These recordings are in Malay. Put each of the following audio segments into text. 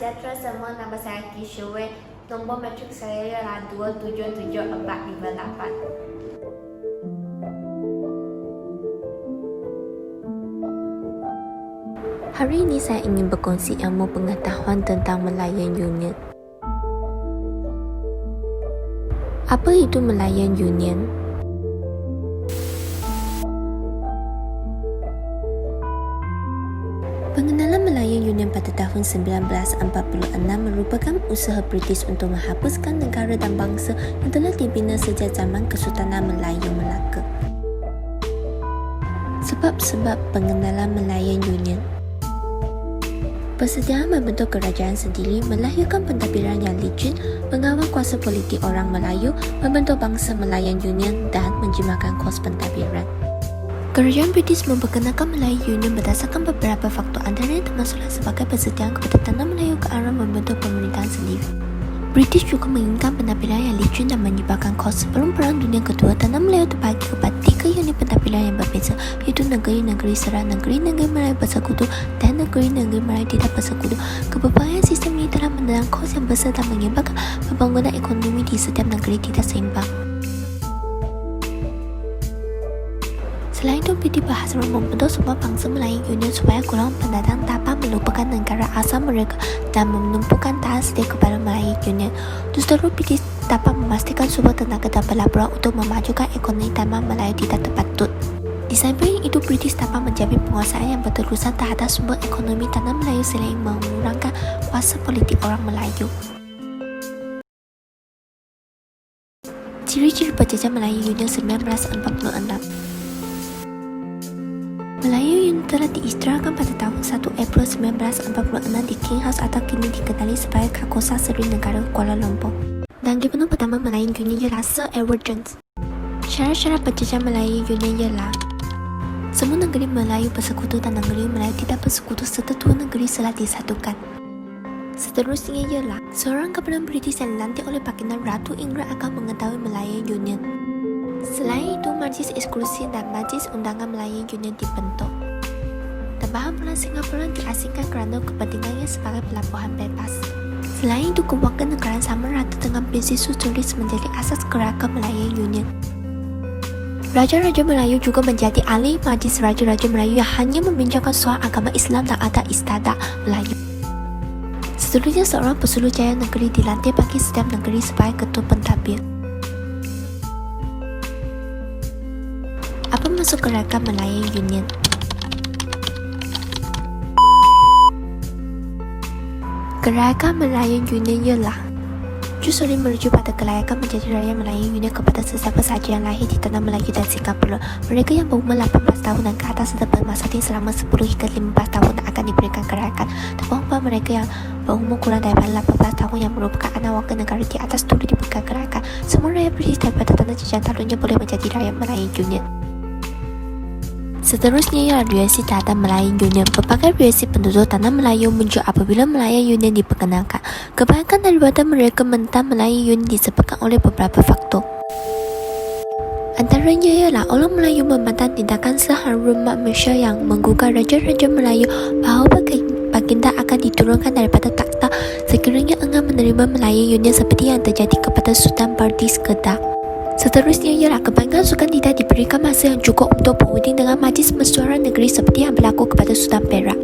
sejahtera semua, nama saya Kishwe. Nombor matrik saya ialah 2774458. Hari ini saya ingin berkongsi ilmu pengetahuan tentang Melayan Union. Apa itu Melayan Union? Pengenalan Melayan Union pada tahun 1946 merupakan usaha British untuk menghapuskan negara dan bangsa yang telah dibina sejak zaman Kesultanan Melayu Melaka. Sebab-sebab pengenalan Melayan Union: persediaan membentuk kerajaan sendiri, melahirkan pentadbiran yang licin, mengawal kuasa politik orang Melayu, membentuk bangsa Melayan Union dan menjimatkan kos pentadbiran. Kerajaan British memperkenalkan Melayu Union berdasarkan beberapa faktor, antaranya termasuklah sebagai persediaan kepada tanah Melayu ke arah membentuk pemerintahan sendiri. British juga menginginkan pentadbiran yang licin dan menyebabkan kos. Sebelum Perang Dunia Kedua, tanah Melayu terbagi kepada 3 unit pentadbiran yang berbeza, iaitu negeri-negeri Serat, negeri-negeri Melayu Bersekutu dan negeri-negeri Melayu Tidak Bersekutu. Keberbahagian sistem ini telah menelan kos yang besar dan menyebabkan pembangunan ekonomi di setiap negeri tidak seimbang. Selain itu, British berhasil membentuk sebuah bangsa Melayu Union supaya golongan pendatang dapat melupakan negara asal mereka dan menumpukan tahan setia kepada Melayu Union. Justru British dapat memastikan sebuah tenaga dan pelaburan untuk memajukan ekonomi tanah Melayu tidak terpatut. Di samping itu, British dapat menjamin penguasaan yang berterusan terhadap sumber ekonomi tanah Melayu selain mengurangkan kuasa politik orang Melayu. Ciri-ciri penjajah Melayu Union 1946. Melayu Union telah diisytiharkan pada tahun 1 April 1946 di King House atau kini dikenali sebagai Kakosa Seri Negara Kuala Lumpur. Dan gubernur pertama Melayu Union ialah Sir Edward Jones. Syarat-syarat penjajah Melayu Union ialah: semua negeri Melayu Bersekutu dan negeri Melayu Tidak Bersekutu serta 2 negeri telah disatukan. Seterusnya ialah seorang Gubernur British yang dilantik oleh Baginda Ratu Inggeris akan mengetahui Melayu Union. Selain itu, Majlis Eksklusif dan Majlis Undangan Melayu Union dibentuk. Tambahan pula Singapura diasingkan kerana kepentingannya sebagai pelabuhan bebas. Selain itu, kewarganegaraan sama rata dengan prinsip sosialis menjadi asas gerakan Melayu Union. Raja-Raja Melayu juga menjadi ahli Majlis Raja-Raja Melayu yang hanya membincangkan soal agama Islam dan adat istiadat Melayu. Seterusnya, seorang pesuluh jaya negeri dilantik bagi setiap negeri sebagai ketua pentadbir. Apa maksud gerakan Melayu Union? Gerakan Melayu Union ialah justru merujuk pada kelayakan menjadi rakyat Melayu Union kepada sesiapa sahaja yang lahir di tanah Melayu dan Singapura. Mereka yang berumur 18 tahun dan ke atas serta bermaksudin selama 10 hingga 15 tahun akan diberikan gerakan. Terutama mereka yang berumur kurang daripada 18 tahun yang merupakan anak warga negara di atas turut diberikan gerakan. Semua rakyat British daripada tanah jajahan tarunnya boleh menjadi rakyat Melayu Union. Seterusnya ialah reaksi terhadap Melayu Union. Berbagai reaksi penduduk tanah Melayu muncul apabila Melayu Union diperkenalkan. Kebanyakan daripada mereka menentang Melayu Union disebabkan oleh beberapa faktor. Antaranya ialah orang Melayu membantah tindakan Sir Harun Malaysia yang menggugah Raja-Raja Melayu bahawa Baginda akan diturunkan daripada takhta sekiranya enggan menerima Melayu Union seperti yang terjadi kepada Sultan Bardiz Kedah. Seterusnya ialah kebanyakan sukan tidak diberikan masa yang cukup untuk berunding dengan Majlis Mesyuarat Negeri seperti yang berlaku kepada Sultan Perak.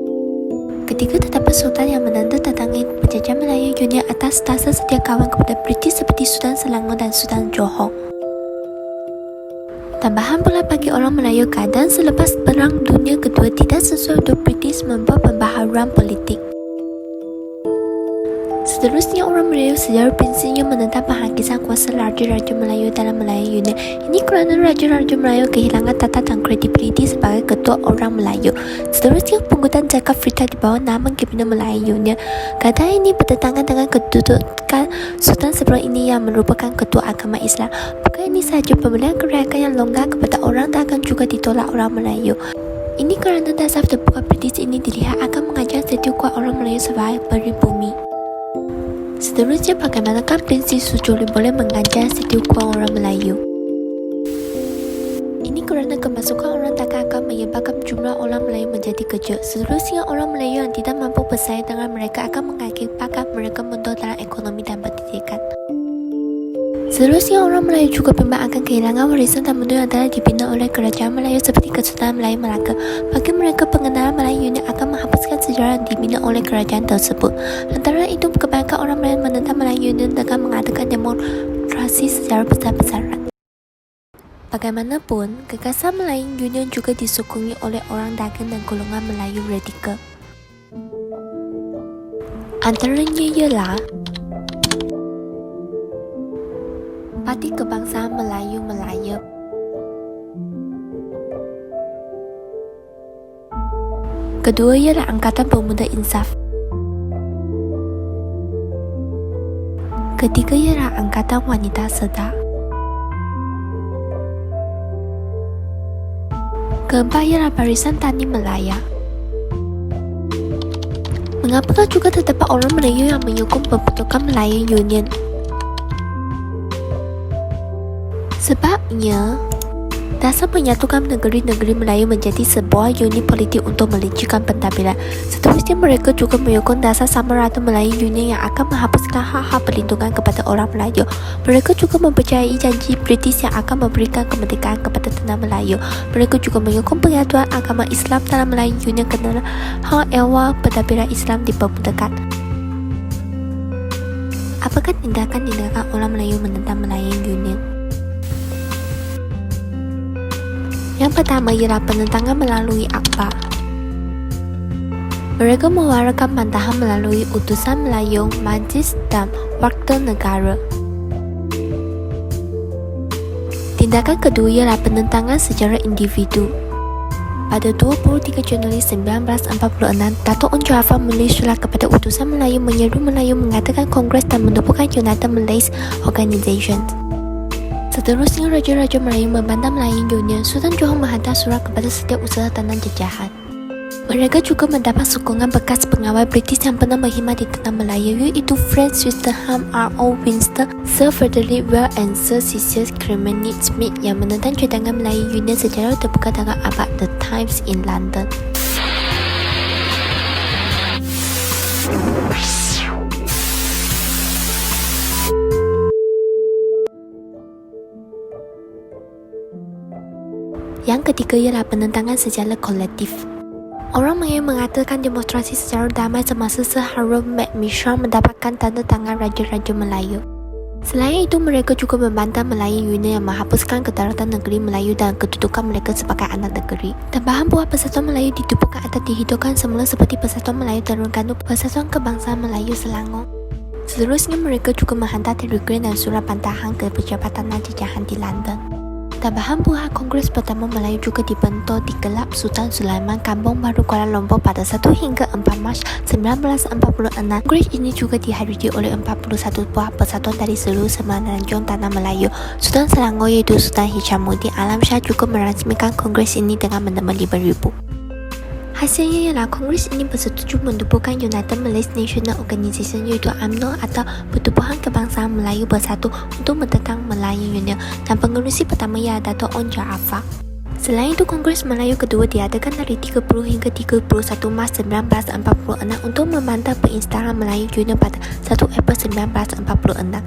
Ketiga, terdapat sultan yang menandatangani penjajah Melayu Union atas dasar sedia kawan kepada British seperti Sultan Selangor dan Sultan Johor. Tambahan pula bagi orang Melayu, keadaan selepas Perang Dunia Kedua tidak sesuai untuk British membuat pembaharuan politik. Seterusnya, orang Melayu secara prinsipnya menentang penghakisan kuasa Raja-Raja Melayu dalam Melayu Union. Ini kerana Raja-Raja Melayu kehilangan tata dan kredibiliti sebagai ketua orang Melayu. Seterusnya, penggunaan zakat fitrah di bawah nama Gubernur Melayu Union. Keadaan ini bertentangan dengan kedudukan Sultan sebelum ini yang merupakan ketua agama Islam. Bukan ini sahaja, pemberian gerakan yang longgar kepada orang dan akan juga ditolak orang Melayu. Ini kerana dasar terbuka British ini dilihat akan mengajar setiap kuat orang Melayu sebagai pribumi. Seterusnya, bagaimanakah prinsip sosialis boleh mengajar setiap kuat orang Melayu? Ini kerana kemasukan orang takkan akan menyebabkan jumlah orang Melayu menjadi kecil. Seterusnya, orang Melayu yang tidak mampu bersaing dengan mereka akan mengakibatkan mereka mundur dalam ekonomi dan pendidikan. Seterusnya, orang Melayu juga bimbang akan kehilangan warisan dan budaya yang telah dibina oleh kerajaan Melayu seperti Kesultanan Melayu Melaka. Bagi mereka, pengenalan Melayu ini akan menghapuskan sejarah yang dibina oleh kerajaan tersebut. Lantaran itu, kebanyakan orang Melayu menentang Melayu ini dengan mengadakan demonstrasi secara besar-besaran. Bagaimanapun, gagasan Melayu Union juga disokongi oleh orang dagang dan golongan Melayu radikal. Antaranya ialah Parti Kebangsaan Melayu Melayap, kedua ialah Angkatan Pemuda Insaf, ketiga ialah Angkatan Wanita Sedar, keempat ialah Barisan Tani Melaya. Mengapakah juga terdapat orang Melayu yang menyokong pembentukan Melayu Union? Sebabnya, dasar menyatukan negeri-negeri Melayu menjadi sebuah unit politik untuk melincirkan pentadbiran. Seterusnya, mereka juga menyokong dasar sama rata Melayu Union yang akan menghapuskan hak-hak perlindungan kepada orang Melayu. Mereka juga mempercayai janji British yang akan memberikan kemerdekaan kepada tanah Melayu. Mereka juga menyokong penyatuan agama Islam dalam Melayu Union kerana hak ehwal pentadbiran Islam dipermudahkan. Apakah tindakan-tindakan orang Melayu menentang Melayu Union? Yang pertama ialah penentangan melalui akbar. Mereka menyuarakan bantahan melalui utusan melayung, majlis dan wakil negara. Tindakan kedua ialah penentangan secara individu. Pada 23 Januari 1946, Dato' Onn Jaafar menulis surat kepada utusan Melayu menyeru Melayu mengadakan kongres dan menubuhkan United Malays Organisation. Seterusnya, Raja-Raja Melayu membantah Melayu Union. Sultan Johor menghantar surat kepada setiap usaha tanah jajahan. Mereka juga mendapat sokongan bekas pengawal British yang pernah berkhidmat di tanah Melayu, iaitu Frank Swettenham, R.O. Winston, Sir Frederick Well and Sir Cecil Clement Smith yang menentang cadangan Melayu Union secara terbuka dalam abad The Times in London. Yang ketiga ialah penentangan secara kolektif. Orang Melayu mengatakan demonstrasi secara damai semasa Sir Harold Macmillan mendapatkan tanda tangan Raja-Raja Melayu. Selain itu, mereka juga membantah Melayu Union yang menghapuskan kedaulatan negeri Melayu dan kedudukan mereka sebagai anak negeri. Tambahan buah Persatuan Melayu ditubuhkan atau dihidupkan semula seperti Persatuan Melayu Terengganu, Persatuan Kebangsaan Melayu Selangor. Seterusnya, mereka juga menghantar telegram dan surat bantahan ke pejabat tanah jajahan di London. Tambahan buah Kongres Pertama Melayu juga dibentuk di Kelab Sultan Sulaiman, Kampung Baru, Kuala Lumpur pada 1 hingga 4 Mac 1946. Kongres ini juga dihadiri oleh 41 buah persatuan dari seluruh semenanjung tanah Melayu. Sultan Selangor iaitu Sultan Hishamuddin Alam Shah juga merasmikan kongres ini dengan menambah 5,000. Hasilnya ialah kongres ini bersetuju menubuhkan United Malays National Organisation iaitu UMNO atau Pertubuhan Kebangsaan Melayu Bersatu untuk menentang Melayu Union, dan pengerusi pertama ialah Dato' Onn Jaafar. Selain itu, Kongres Melayu kedua diadakan dari 30 hingga 31 Mac 1946 untuk membantah perinstalan Melayu Union pada 1 April 1946.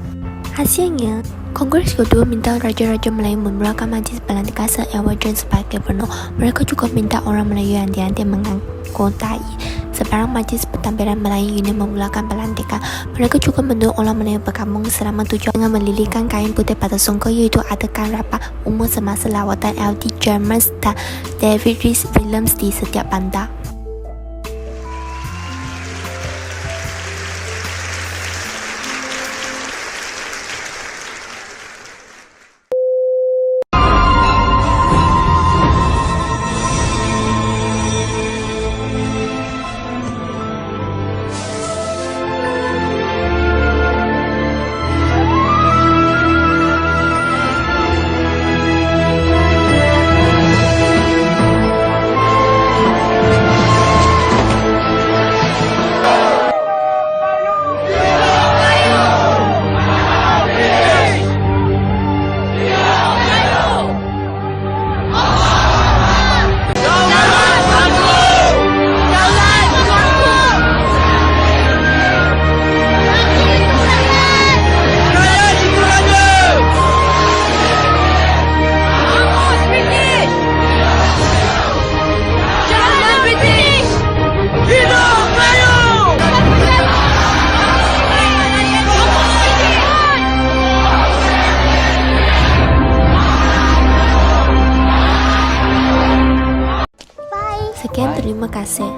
Hasilnya, Kongres kedua minta Raja-Raja Melayu memulakan majlis pelantikan Sir Edward Jones sebagai gubernur. Mereka juga minta orang Melayu yang dianggap menganggotai sebarang majlis pentadbiran Melayu Union memulakan pelantikan. Mereka juga menuntut orang Melayu bergabung selama 7 hari dengan melilihkan kain putih pada songkok, iaitu adakan rapat umum semasa lawatan L.D. Germans dan David Rhys Williams di setiap bandar. Sekian, terima kasih.